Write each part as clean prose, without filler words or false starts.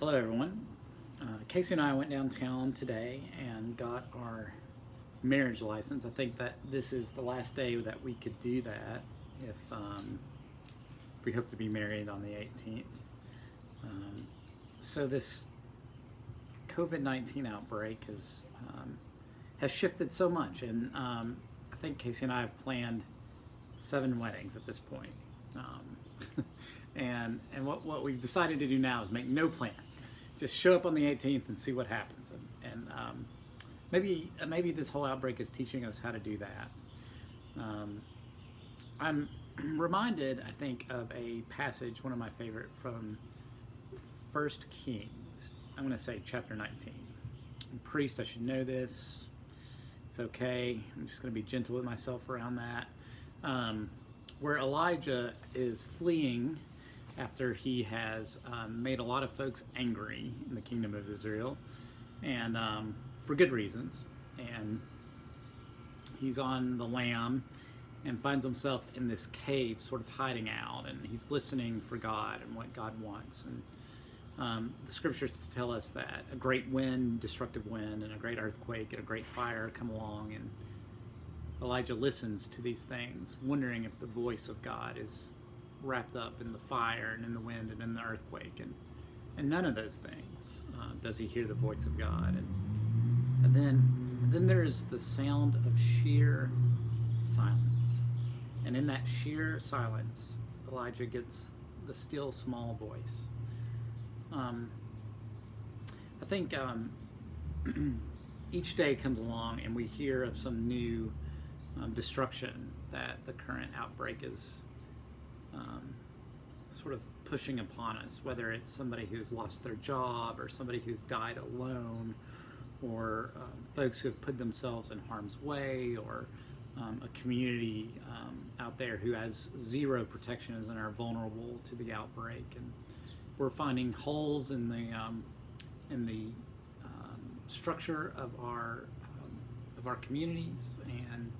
Hello, everyone. Casey and I went downtown today and got our marriage license. I think that this is the last day that we could do that if we hope to be married on the 18th. So this COVID-19 outbreak has shifted so much, and I think Casey and I have planned 7 weddings at this point. And what we've decided to do now is make no plans. Just show up on the 18th and see what happens. And maybe this whole outbreak is teaching us how to do that. I'm reminded, I think, of a passage, one of my favorite, from First Kings. I'm going to say chapter 19. I'm a priest, I should know this. It's okay. I'm just going to be gentle with myself around that. Where Elijah is fleeing after he has made a lot of folks angry in the kingdom of Israel, and for good reasons. And he's on the lam and finds himself in this cave, sort of hiding out, and he's listening for God and what God wants. And the scriptures tell us that a great wind, destructive wind, and a great earthquake and a great fire come along, and Elijah listens to these things, wondering if the voice of God is wrapped up in the fire and in the wind and in the earthquake, and none of those things does he hear the voice of God. And then there's the sound of sheer silence, and in that sheer silence, Elijah gets the still small voice. I think each day comes along and we hear of some new destruction that the current outbreak is sort of pushing upon us, whether it's somebody who's lost their job or somebody who's died alone, or folks who have put themselves in harm's way, or a community out there who has zero protections and are vulnerable to the outbreak. And we're finding holes in the structure of our communities and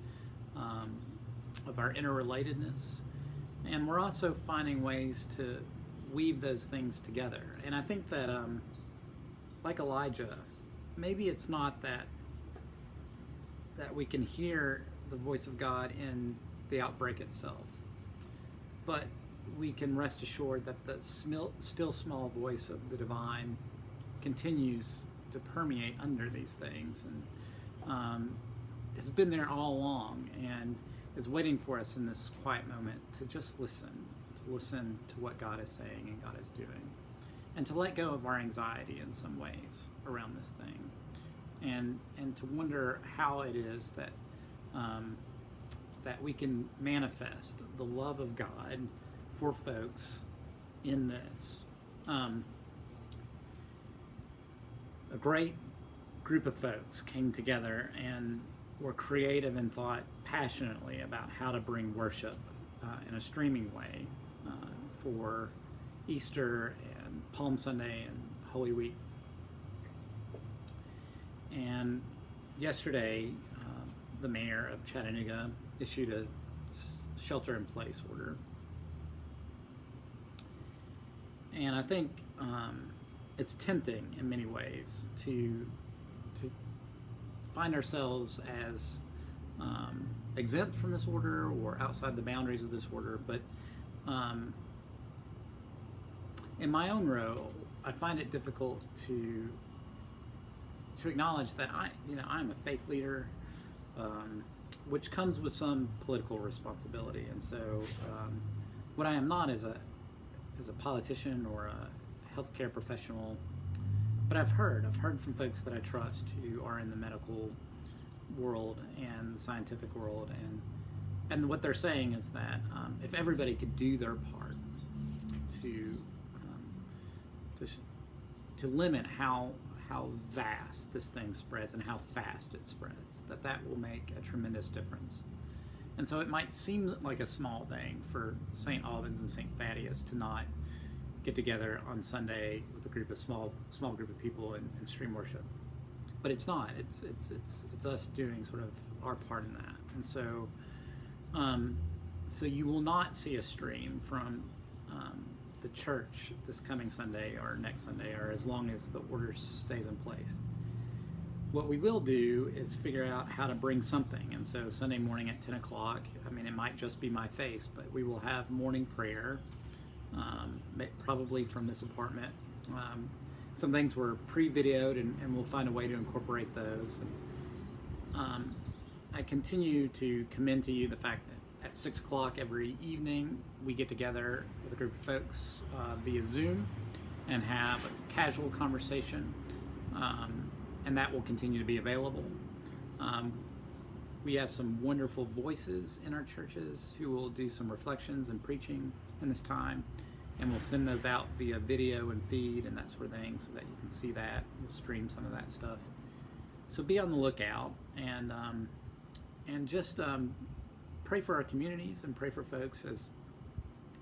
of our interrelatedness, and we're also finding ways to weave those things together. And I think that, like Elijah, maybe it's not that we can hear the voice of God in the outbreak itself, but we can rest assured that the still small voice of the divine continues to permeate under these things, and it's been there all along, and is waiting for us in this quiet moment to just listen to what God is saying and God is doing, and to let go of our anxiety in some ways around this thing, and to wonder how it is that that we can manifest the love of God for folks in this. A great group of folks came together and were creative and thought passionately about how to bring worship in a streaming way for Easter and Palm Sunday and Holy Week. And yesterday, the mayor of Chattanooga issued a shelter-in-place order. And I think it's tempting in many ways to find ourselves as exempt from this order or outside the boundaries of this order. But in my own role, I find it difficult to acknowledge that I'm a faith leader, which comes with some political responsibility. And so what I am not is a politician or a healthcare professional. But I've heard from folks that I trust who are in the medical world and the scientific world, and what they're saying is that if everybody could do their part to limit how vast this thing spreads and how fast it spreads, that will make a tremendous difference. And so it might seem like a small thing for St. Albans and St. Thaddeus to not get together on Sunday with a group of small group of people and stream worship, but it's not. It's us doing sort of our part in that. And so you will not see a stream from the church this coming Sunday or next Sunday, or as long as the order stays in place. What we will do is figure out how to bring something. And so Sunday morning at 10 o'clock, I mean, it might just be my face, but we will have morning prayer, probably from this apartment. Some things were pre-videoed, and we'll find a way to incorporate those. And, I continue to commend to you the fact that at 6 o'clock every evening we get together with a group of folks via Zoom and have a casual conversation, and that will continue to be available. We have some wonderful voices in our churches who will do some reflections and preaching in this time, and we'll send those out via video and feed and that sort of thing so that you can see that. We'll stream some of that stuff. So be on the lookout, and just pray for our communities and pray for folks as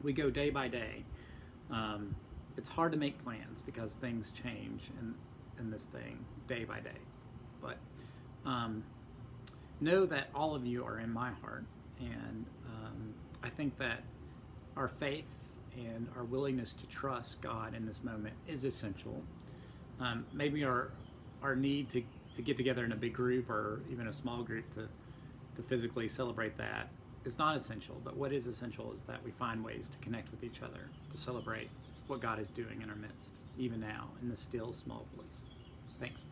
we go day by day. It's hard to make plans because things change in this thing day by day. But know that all of you are in my heart, and I think that our faith and our willingness to trust God in this moment is essential. Maybe our need to get together in a big group or even a small group to physically celebrate that is not essential, but what is essential is that we find ways to connect with each other, to celebrate what God is doing in our midst, even now, in the still small voice. Thanks.